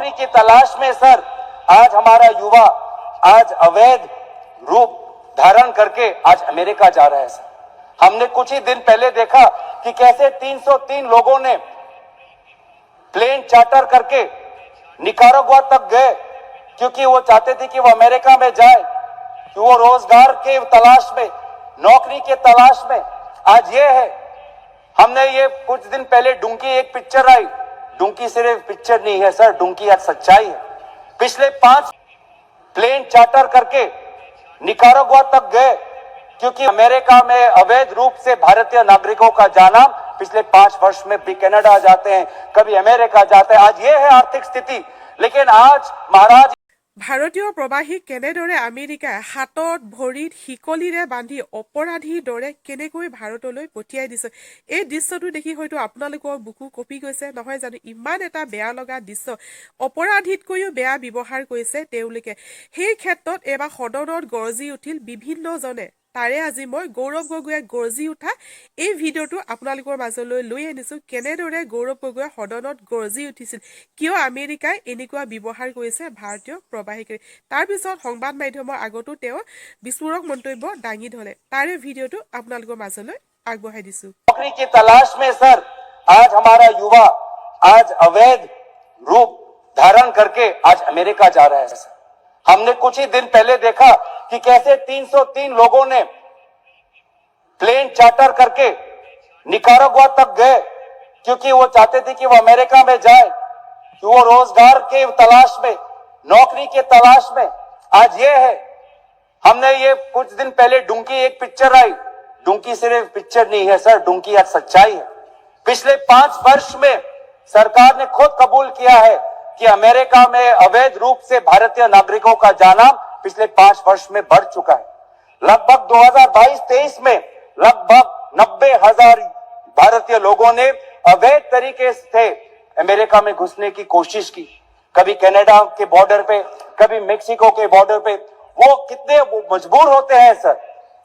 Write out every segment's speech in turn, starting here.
नौकरी की तलाश में सर आज हमारा युवा आज अवैध रूप धारण करके आज अमेरिका जा रहा है सर। हमने कुछ ही दिन पहले देखा कि कैसे 303 लोगों ने प्लेन चार्टर करके निकारागुआ तक गए क्योंकि वो चाहते थे कि वो अमेरिका में जाए, कि वो रोजगार के तलाश में, नौकरी के तलाश में। आज ये है, हमने ये कुछ दिन पहले डुंकी एक पिक्चर आई, डुंकी सिर्फ पिक्चर नहीं है सर, डुंकी आज सच्चाई है। पिछले 5 प्लेन चार्टर करके निकारागुआ तक गए क्योंकि अमेरिका में अवैध रूप से भारतीय नागरिकों का जाना पिछले 5 वर्ष में भी कनाडा जाते हैं, कभी अमेरिका जाते हैं। आज ये है आर्थिक स्थिति। लेकिन आज महाराज ভাৰতীয় প্ৰবাহীক কেনেদৰে আমেৰিকাই হাতত ভৰিত শিকলিৰে বান্ধি অপৰাধীৰ দৰে কেনেকৈ ভাৰতলৈ পঠিয়াই দিছে, এই দৃশ্যটো দেখি হয়তো আপোনালোকৰ বুকু কঁপি গৈছে নহয় জানো। ইমান এটা বেয়া লগা দৃশ্য, অপৰাধীতকৈও বেয়া ব্যৱহাৰ কৰিছে তেওঁলোকে। সেই ক্ষেত্ৰত এবাৰ সদনত গৰজি উঠিল বিভিন্নজনে। তাৰে আজি মই গৌৰৱ গগৈয়ে গৰজি উঠা এই ভিডিঅ'টো আপোনালোকৰ মাজলৈ লৈ আনিছোঁ। কেনেদৰে গৌৰৱ গগৈয়ে সদনত গৰজি উঠিছিল, কিয় আমেৰিকাই এনেকুৱা ব্যৱহাৰ কৰিছে ভাৰতীয় প্ৰবাহীক। তাৰপিছত সংবাদ মাধ্যমৰ আগতো তেওঁ বিস্ফোৰক মন্তব্য দাঙি ধৰে। তাৰে ভিডিঅ'টো আপোনালোকৰ মাজলৈ আগবঢ়াই দিছোঁ। नौकरी की तलाश में सर आज हमारा युवा आज अवैध रूप धारण करके आज अमेरिका जा रहा है सर। हमने कुछ ही दिन पहले देखा कि कैसे 303 लोगों ने प्लेन चार्टर करके निकारागुआ तक गए क्योंकि वो चाहते थे कि वो अमेरिका में जाए, कि वो रोजगार के तलाश में, नौकरी के तलाश में। आज ये है, हमने ये कुछ दिन पहले डुंकी एक पिक्चर आई, डुंकी सिर्फ पिक्चर नहीं है सर, डुंकी आज सच्चाई है। पिछले 5 वर्ष में सरकार ने खुद कबूल किया है कि अमेरिका में अवैध रूप से भारतीय नागरिकों का जाना पिछले 5 वर्ष में बढ़ चुका है। लगभग 2022-23 में लगभग 90,000 भारतीय लोगों ने अवैध तरीके से अमेरिका में घुसने की कोशिश की, कभी कनाडा के बॉर्डर पे, कभी मेक्सिको के बॉर्डर पे। वो कितने मजबूर होते हैं सर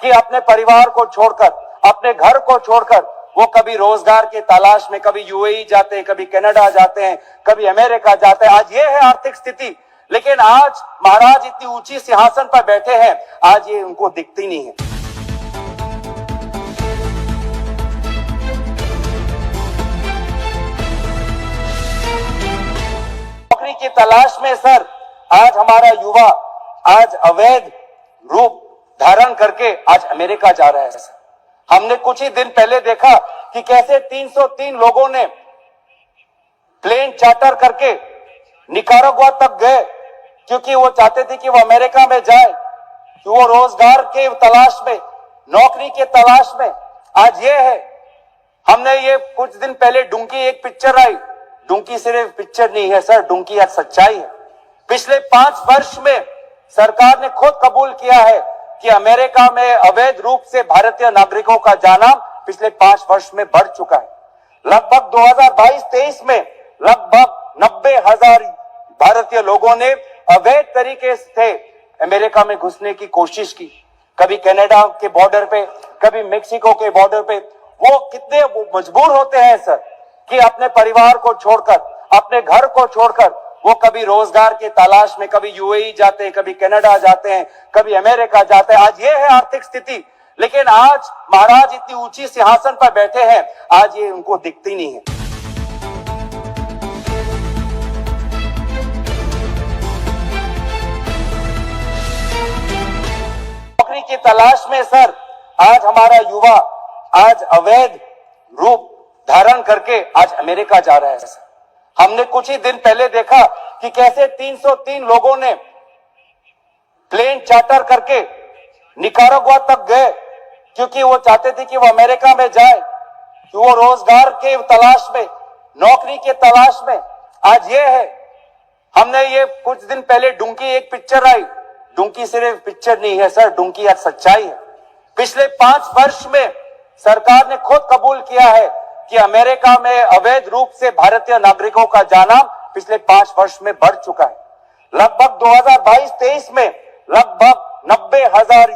कि अपने परिवार को छोड़कर, अपने घर को छोड़कर वो कभी रोजगार के तलाश में, कभी यूएई जाते हैं, कभी कनाडा जाते हैं, कभी अमेरिका जाते हैं। आज ये है आर्थिक स्थिति। लेकिन आज महाराज इतनी ऊंची सिंहासन पर बैठे हैं, आज ये उनको दिखती नहीं है। नौकरी की तलाश में सर आज हमारा युवा आज अवैध रूप धारण करके आज अमेरिका जा रहा है सर। हमने कुछ ही दिन पहले देखा कि कैसे 303 लोगों ने प्लेन चार्टर करके निकारागुआ तक गए क्योंकि वो चाहते थे कि वो अमेरिका में जाए, कि वो रोजगार के तलाश में, नौकरी के तलाश में। आज ये है, हमने ये कुछ दिन पहले डुंकी एक पिक्चर आई, डुंकी सिर्फ पिक्चर नहीं है सर, डुंकी आज सच्चाई है। पिछले 5 वर्ष में सरकार ने खुद कबूल किया है कि अमेरिका में अवैध रूप से भारतीय नागरिकों का जाना पिछले 5 वर्ष में बढ़ चुका है। लगभग 2022-23 में लगभग 90,000 भारतीय लोगों ने अवैध तरीके से अमेरिका में घुसने की कोशिश की, कभी कनाडा के बॉर्डर पे, कभी मेक्सिको के बॉर्डर पे। वो कितने मजबूर होते हैं सर कि अपने परिवार को छोड़कर, अपने घर को छोड़कर वो कभी रोजगार के तलाश में, कभी यूएई जाते हैं, कभी कनाडा जाते हैं, कभी अमेरिका जाते हैं। आज ये है आर्थिक स्थिति। लेकिन आज महाराज इतनी ऊंची सिंहासन पर बैठे हैं, आज ये उनको दिखती नहीं है। नौकरी की तलाश में सर आज हमारा युवा आज अवैध रूप धारण करके आज अमेरिका जा रहा है सर। हमने कुछ ही दिन पहले देखा कि कैसे 303 लोगों ने प्लेन चार्टर करके निकारागुआ तक गए क्योंकि वो चाहते थे कि वो अमेरिका में जाए, कि वो रोजगार के तलाश में, नौकरी के तलाश में। आज ये है, हमने ये कुछ दिन पहले डुंकी एक पिक्चर आई, डुंकी सिर्फ पिक्चर नहीं है सर, डुंकी आज सच्चाई है। पिछले 5 वर्ष में सरकार ने खुद कबूल किया है कि अमेरिका में अवैध रूप से भारतीय नागरिकों का जाना पिछले 5 वर्ष में बढ़ चुका है। लगभग 2022-23 में लगभग 90,000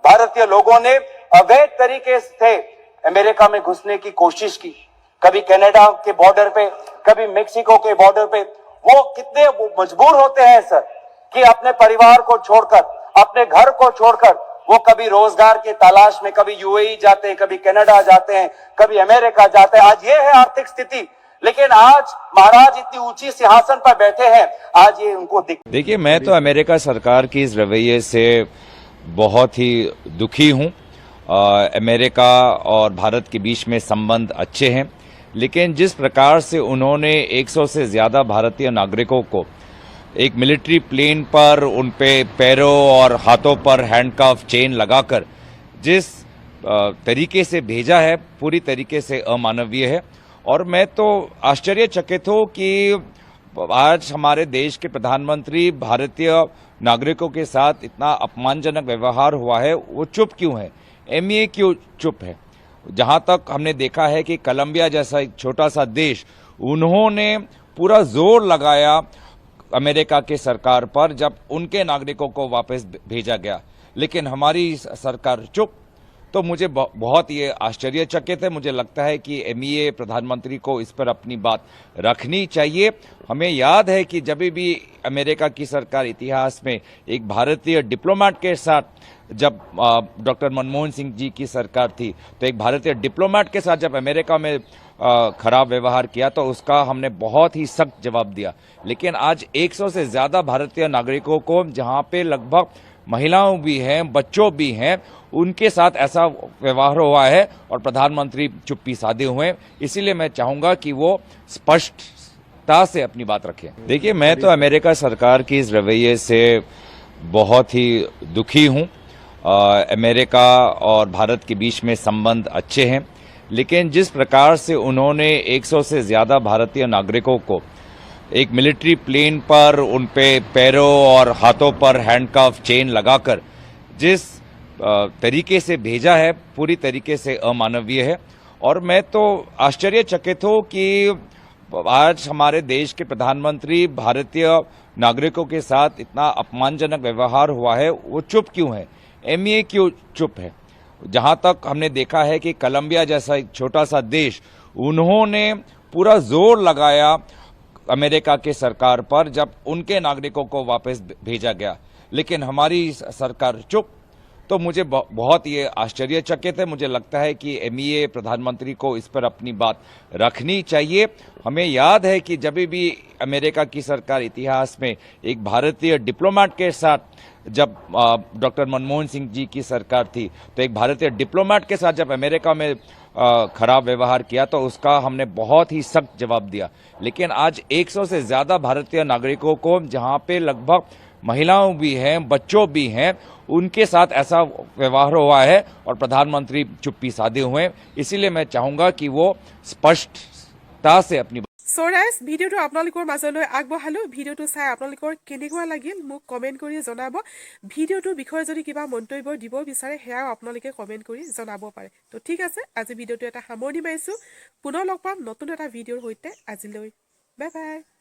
भारतीय लोगों ने अवैध तरीके से अमेरिका में घुसने की कोशिश की, कभी कनाडा के बॉर्डर पे, कभी मेक्सिको के बॉर्डर पे। वो कितने मजबूर होते हैं सर कि अपने परिवार को छोड़कर, अपने घर को छोड़कर वो कभी रोजगार की तलाश में कभी यूएई जाते हैं, कभी कनाडा जाते हैं, कभी अमेरिका जाते हैं। आज ये है आर्थिक स्थिति, लेकिन आज महाराज इतनी ऊंची सिंहासन पर बैठे हैं, आज ये उनको देखिए, मैं तो अमेरिका सरकार की इस रवैये से बहुत ही दुखी हूं। अमेरिका और भारत के बीच में संबंध अच्छे हैं, लेकिन जिस प्रकार से उन्होंने 100 से ज्यादा भारतीय नागरिकों को एक मिलिट्री प्लेन पर उन पे पैरों और हाथों पर हैंडकफ चेन लगाकर जिस तरीके से भेजा है, पूरी तरीके से अमानवीय है। और मैं तो आश्चर्यचकित हूं कि आज हमारे देश के प्रधानमंत्री भारतीय नागरिकों के साथ इतना अपमानजनक व्यवहार हुआ है, वो चुप क्यों है, एमईए क्यों चुप है। जहां तक हमने देखा है कि कोलंबिया जैसा एक छोटा सा देश, उन्होंने पूरा जोर लगाया अमेरिका की सरकार पर जब उनके नागरिकों को वापस भेजा गया, लेकिन हमारी सरकार चुप। तो मुझे बहुत ये आश्चर्यचकित है। मुझे लगता है कि एमईए प्रधानमंत्री को इस पर अपनी बात रखनी चाहिए। हमें याद है कि जब भी अमेरिका की सरकार इतिहास में एक भारतीय डिप्लोमेट के साथ, जब डॉक्टर मनमोहन सिंह जी की सरकार थी, तो एक भारतीय डिप्लोमेट के साथ जब अमेरिका में खराब व्यवहार किया तो उसका हमने बहुत ही सख्त जवाब दिया। लेकिन आज 100 से ज्यादा भारतीय नागरिकों को, जहां पे लगभग महिलाओं भी हैं, बच्चों भी हैं, उनके साथ ऐसा व्यवहार हुआ है और प्रधानमंत्री चुप्पी साधे हुए हैं। इसीलिए मैं चाहूंगा कि वो स्पष्टता से अपनी बात रखें। देखिए, मैं तो अमेरिका सरकार की इस रवैये से बहुत ही दुखी हूं। अमेरिका और भारत के बीच में संबंध अच्छे हैं, लेकिन जिस प्रकार से उन्होंने 100 से ज्यादा भारतीय नागरिकों को एक मिलिट्री प्लेन पर उन पे पैरों और हाथों पर हैंडकफ चेन लगाकर जिस तरीके से भेजा है, पूरी तरीके से अमानवीय है। और मैं तो आश्चर्यचकित हूं कि आज हमारे देश के प्रधानमंत्री भारतीय नागरिकों के साथ इतना अपमानजनक व्यवहार हुआ है, वो चुप क्यों है, एमईए क्यों चुप है। जहां तक हमने देखा है कि कोलंबिया जैसा एक छोटा सा देश, उन्होंने पूरा जोर लगाया अमेरिका की सरकार पर जब उनके नागरिकों को वापस भेजा गया, लेकिन हमारी सरकार चुप। तो मुझे बहुत ये आश्चर्यचकित है। मुझे लगता है कि एमईए प्रधानमंत्री को इस पर अपनी बात रखनी चाहिए। हमें याद है कि जब भी अमेरिका की सरकार इतिहास में एक भारतीय डिप्लोमेट के साथ, जब डॉक्टर मनमोहन सिंह जी की सरकार थी, तो एक भारतीय डिप्लोमेट के साथ जब अमेरिका में खराब व्यवहार किया तो उसका हमने बहुत ही सख्त जवाब दिया। लेकिन आज 100 से ज्यादा भारतीय नागरिकों को, जहां पे लगभग महिलाओं भी हैं, बच्चों भी हैं, उनके साथ ऐसा व्यवहार हुआ है और प्रधानमंत्री चुप्पी साधे हुए हैं। इसीलिए मैं चाहूंगा कि वो स्पष्टता से अपनी সৰাইজ ভিডিঅ'টো আপোনালোকৰ মাজলৈ আগবঢ়ালোঁ। ভিডিঅ'টো চাই আপোনালোকৰ কেনেকুৱা লাগিল মোক কমেণ্ট কৰি জনাব। ভিডিঅ'টোৰ বিষয়ে যদি কিবা মন্তব্য দিব বিচাৰে সেয়াও আপোনালোকে কমেণ্ট কৰি জনাব পাৰে। তো ঠিক আছে, আজি ভিডিঅ'টো এটা সামৰণি মাৰিছোঁ। পুনৰ লগ পাম নতুন এটা ভিডিঅ'ৰ সৈতে। আজিলৈ বাই বাই।